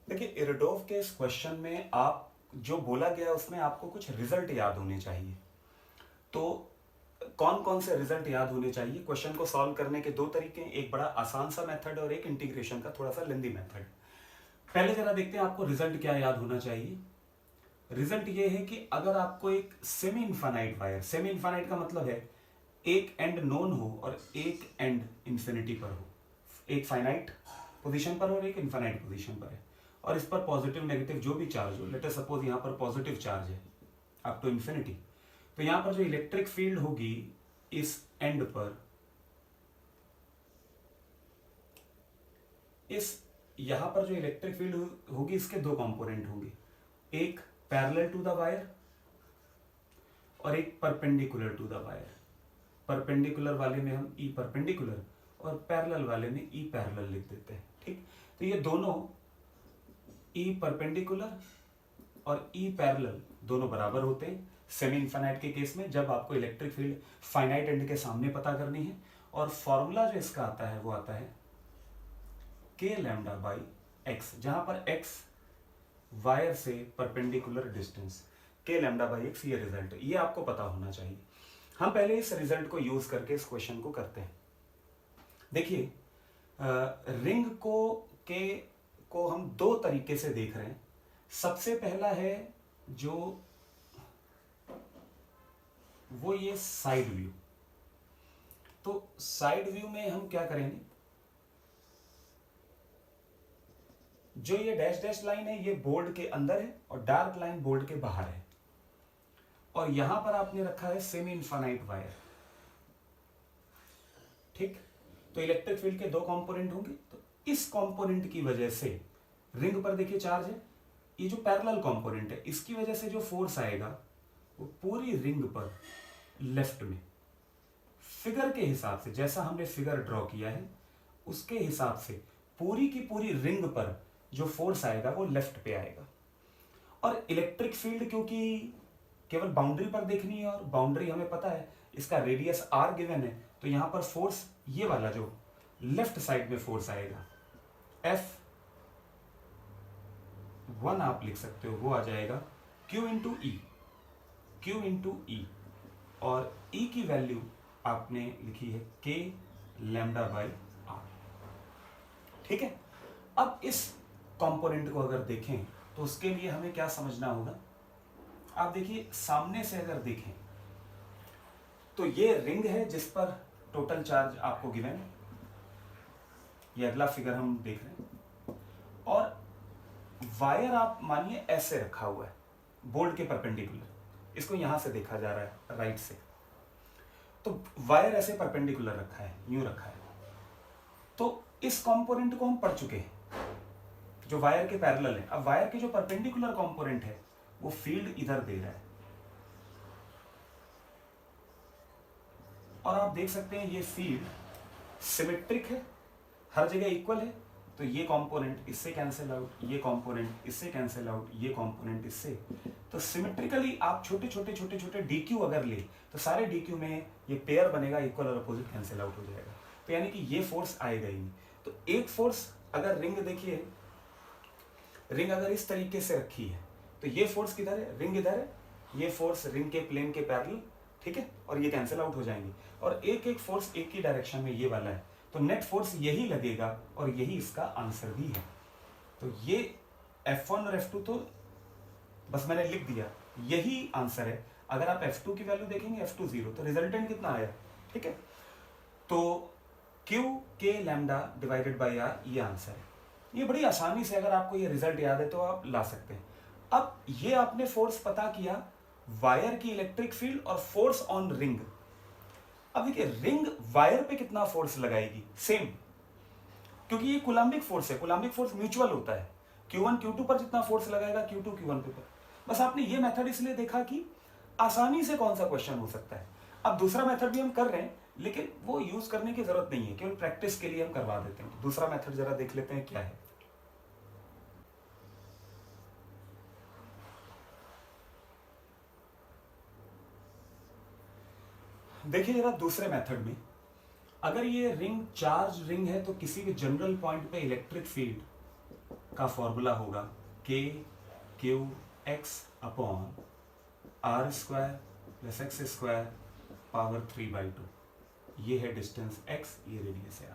देखिए इरडोव के इस क्वेश्चन में आप जो बोला गया है उसमें आपको कुछ रिजल्ट याद होने चाहिए। तो कौन कौन से रिजल्ट याद होने चाहिए? क्वेश्चन को सॉल्व करने के दो तरीके हैं, एक बड़ा आसान सा मेथड और एक इंटीग्रेशन का थोड़ा सा लेंदी मेथड। पहले जरा देखते हैं आपको रिजल्ट क्या याद होना चाहिए। रिजल्ट ये है कि अगर आपको एक semi infinite wire, semi infinite का मतलब है एक एंड नोन हो और एक एंड इंफिनिटी पर हो, एक फाइनाइट पोजीशन पर और एक इनफाइनाइट पोजीशन पर है, और इस पर पॉजिटिव नेगेटिव जो भी चार्ज हो, लेट अस सपोज यहां पर पॉजिटिव चार्ज है अप टू इंफिनिटी, तो यहां पर जो इलेक्ट्रिक फील्ड होगी इस एंड पर, इस यहां पर जो इलेक्ट्रिक फील्ड होगी इसके दो कंपोनेंट होंगे, एक पैरेलल टू द वायर और एक perpendicular to the wire. Perpendicular वाले में हम ई परपेंडिकुलर और पैरेलल वाले में ई पैरेलल लिख देते हैं। ठीक, तो ये दोनों ई परपेंडिकुलर और ई पैरेलल दोनों बराबर होते हैं सेमी इनफाइनाइट के केस में, जब आपको इलेक्ट्रिक फील्ड फाइनाइट एंड के सामने पता करनी है। और फॉर्मूला जो इसका आता है वो आता है के लैम्डा बाई एक्स, जहां पर एक्स वायर से परपेंडिकुलर डिस्टेंस, के लैम्डा बाई एक्स, ये रिजल्ट, ये आपको पता होना चाहिए। हम पहले इस रिजल्ट को यूज करके इस क्वेश्चन को करते हैं। देखिए रिंग को हम दो तरीके से देख रहे हैं। सबसे पहला है जो वो ये साइड व्यू। तो साइड व्यू में हम क्या करेंगे, जो ये डैश डैश लाइन है ये बोर्ड के अंदर है और डार्क लाइन बोर्ड के बाहर है, और यहां पर आपने रखा है सेमी इनफाइनाइट वायर। ठीक, तो इलेक्ट्रिक फील्ड के दो कंपोनेंट होंगे, तो इस कंपोनेंट की वजह से रिंग पर देखिए चार्ज है, ये जो पैरेलल कंपोनेंट है इसकी वजह से जो फोर्स आएगा वो पूरी रिंग पर लेफ्ट में, फिगर के हिसाब से जैसा हमने फिगर ड्रॉ किया है उसके हिसाब से पूरी की पूरी रिंग पर जो फोर्स आएगा वो लेफ्ट पे आएगा। और इलेक्ट्रिक फील्ड क्योंकि केवल बाउंड्री पर देखनी है और बाउंड्री हमें पता है इसका रेडियस आर गिवन है, तो यहां पर फोर्स ये वाला जो लेफ्ट साइड में फोर्स आएगा F1 आप लिख सकते हो, वो आ जाएगा Q इंटू ई, Q इंटू ई, और E की वैल्यू आपने लिखी है K लैम्डा बाई आर। ठीक है, अब इस कंपोनेंट को अगर देखें तो उसके लिए हमें क्या समझना होगा। आप देखिए सामने से अगर देखें तो ये रिंग है जिस पर टोटल चार्ज आपको गिवन है, ये अगला फिगर हम देख रहे हैं, और वायर आप मानिए ऐसे रखा हुआ है बोर्ड के परपेंडिकुलर, इसको यहां से देखा जा रहा है राइट से, तो वायर ऐसे परपेंडिकुलर रखा है, यूं रखा है। तो इस कंपोनेंट को हम पढ़ चुके हैं जो वायर के पैरेलल है। अब वायर के जो परपेंडिकुलर कंपोनेंट है वो फील्ड इधर दे रहा है, और आप देख सकते हैं ये फील्ड सिमेट्रिक है, हर जगह इक्वल है, तो ये कंपोनेंट इससे कैंसिल आउट, ये कंपोनेंट इससे कैंसिल आउट, ये कंपोनेंट इससे, तो सिमेट्रिकली आप छोटे छोटे छोटे छोटे डीक्यू अगर ले तो सारे डीक्यू में ये पेयर बनेगा, इक्वल और अपोजिट कैंसिल आउट हो जाएगा, तो यानी कि ये फोर्स आएगा ही नहीं। तो एक फोर्स अगर रिंग देखिए, रिंग अगर इस तरीके से रखी है तो ये फोर्स किधर है, रिंग इधर है, ये फोर्स रिंग के प्लेन के पैरेलल, ठीक है, और ये कैंसिल आउट हो जाएंगे, और एक एक फोर्स एक ही डायरेक्शन में ये वाला है, तो नेट फोर्स यही लगेगा और यही इसका आंसर भी है। तो ये F1 और F2 तो बस मैंने लिख दिया, यही आंसर है। अगर आप F2 की वैल्यू देखेंगे F2 0, तो रिजल्टेंट कितना आया, ठीक है, तो Q K lambda divided by R, ये आंसर है। ये बड़ी आसानी से अगर आपको ये रिजल्ट याद है तो आप ला सकते हैं। अब ये आपने फोर्स पता किया, वायर की इलेक्ट्रिक फील्ड और फोर्स ऑन रिंग। अब देखिए रिंग वायर पे कितना फोर्स लगाएगी, सेम, क्योंकि ये कूलम्बिक फोर्स है, कूलम्बिक फोर्स म्यूचुअल होता है, Q1 Q2 पर जितना फोर्स लगाएगा Q2 Q1 पे पर। बस आपने ये मेथड इसलिए देखा कि आसानी से कौन सा क्वेश्चन हो सकता है। अब दूसरा मेथड भी हम कर रहे हैं लेकिन वो यूज करने की जरूरत नहीं है, केवल प्रैक्टिस के लिए हम करवा देते हैं। दूसरा मेथड जरा देख लेते हैं क्या है। देखिए जरा दूसरे मेथड में, अगर ये रिंग चार्ज रिंग है तो किसी भी जनरल पॉइंट पे इलेक्ट्रिक फील्ड का फॉर्मूला होगा k q x upon r square plus x square power 3/2। ये है डिस्टेंस x, ये रेडियस है r।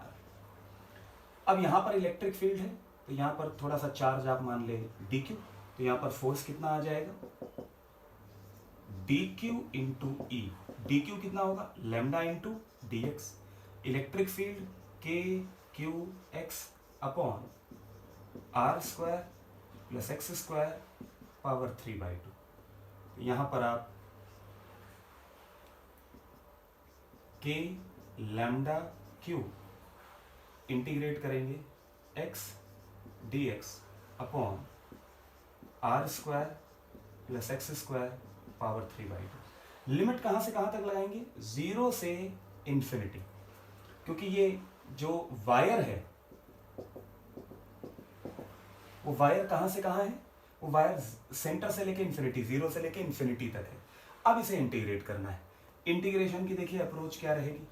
अब यहां पर इलेक्ट्रिक फील्ड है तो यहां पर थोड़ा सा चार्ज आप मान ले dq, तो यहां पर फोर्स कितना आ जाएगा dq इंटू ई। dq कितना होगा lambda into dx। Electric field के q x upon r square plus x square power 3/2। यहां पर आप के लैम्डा क्यू इंटीग्रेट करेंगे x dx upon r square plus x square power 3/2। Limit कहां से कहां तक लगाएंगे 0 से इंफिनिटी, क्योंकि ये जो वायर है वो वायर कहां से कहां है, वो वायर सेंटर से लेके इंफिनिटी, 0 से लेके इंफिनिटी तक है। अब इसे इंटीग्रेट करना है। इंटीग्रेशन की देखिए अप्रोच क्या रहेगी।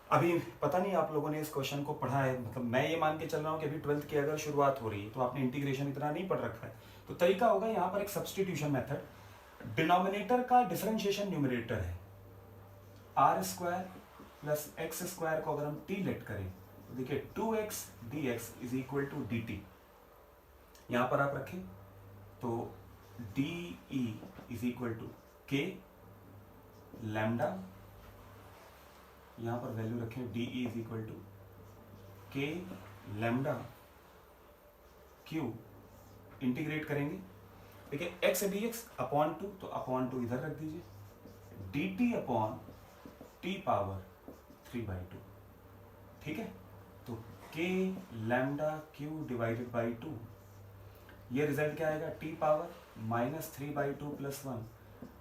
अभी पता नहीं आप लोगों ने इस क्वेश्चन को पढ़ा है, मतलब मैं ये मान के चल रहा हूं कि अभी 12th की अगर शुरुआत हो रही है तो आपने इंटीग्रेशन इतना नहीं पढ़ रखा है। तो तरीका होगा यहां पर एक सब्स्टिट्यूशन मेथड। डिनोमिनेटर का डिफरेंशिएशन न्यूमरेटर है, r square plus x square को अगर हम टी लेट करें तो देखिए 2x dx is equal to dt। यहां पर आप रखें तो d is equal to k lambda, यहां पर वैल्यू रखें d is equal to k lambda q. Integrate करेंगे देखिए x dx अपॉन 2, तो अपॉन 2 इधर रख दीजिए, dt अपॉन टी पावर 3/2। ठीक है, तो के लैम्डा क्यू डिवाइडेड बाई 2, ये रिजल्ट क्या आएगा T power -3/2 plus 1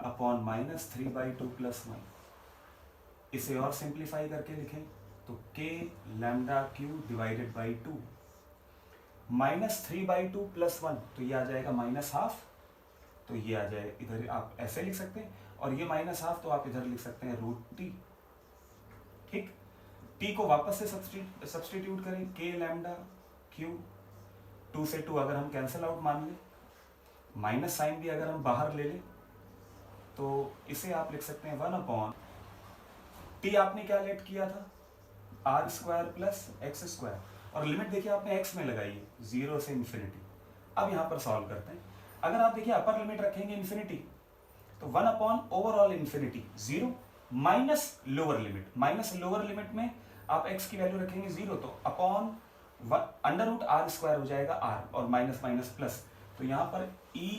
upon -3/2 plus 1। इसे और सिंप्लीफाई करके लिखें तो के lambda q divided by 2 -3/2 plus 1, तो ये आ जाएगा -12, तो ये आ जाए इधर आप ऐसे लिख सकते हैं, और ये -12 तो आप इधर लिख सकते हैं √t। ठीक, t को वापस से सब्सटीट्यूट करें, के लैम्डा क्यू 2 से 2 अगर हम कैंसिल आउट मान लें, माइनस साइन भी अगर हम बाहर ले लें तो इसे आप लिख सकते हैं 1 अपॉन टी आपने क्या लेट किया था r square plus x square, और लिमिट देखिए आपने x में लगाई है 0 से इंफिनिटी। अब यहां पर सॉल्व करते हैं। अगर आप देखिए अपर लिमिट रखेंगे इंफिनिटी तो 1 upon overall infinity 0 minus lower limit, minus lower limit में आप x की वैल्यू रखेंगे 0, तो अपॉन √r स्क्वायर हो जाएगा r, और माइनस माइनस प्लस, तो यहां पर e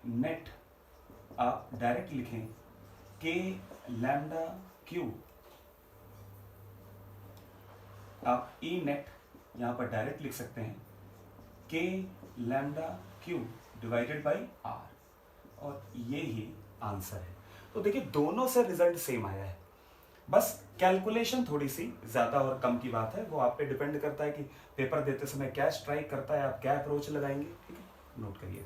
नेट आप डायरेक्ट लिखें के लैम्डा क्यू, आप ई नेट यहां पर डायरेक्ट लिख सकते हैं k lambda q divided by r, और ये ही आंसर है। तो देखिए दोनों से रिजल्ट सेम आया है, बस कैलकुलेशन थोड़ी सी ज्यादा और कम की बात है, वो आप पे डिपेंड करता है कि पेपर देते समय क्या स्ट्राइक करता है, आप क्या अप्रोच लगाएंगे। ठीक है, नोट करिए।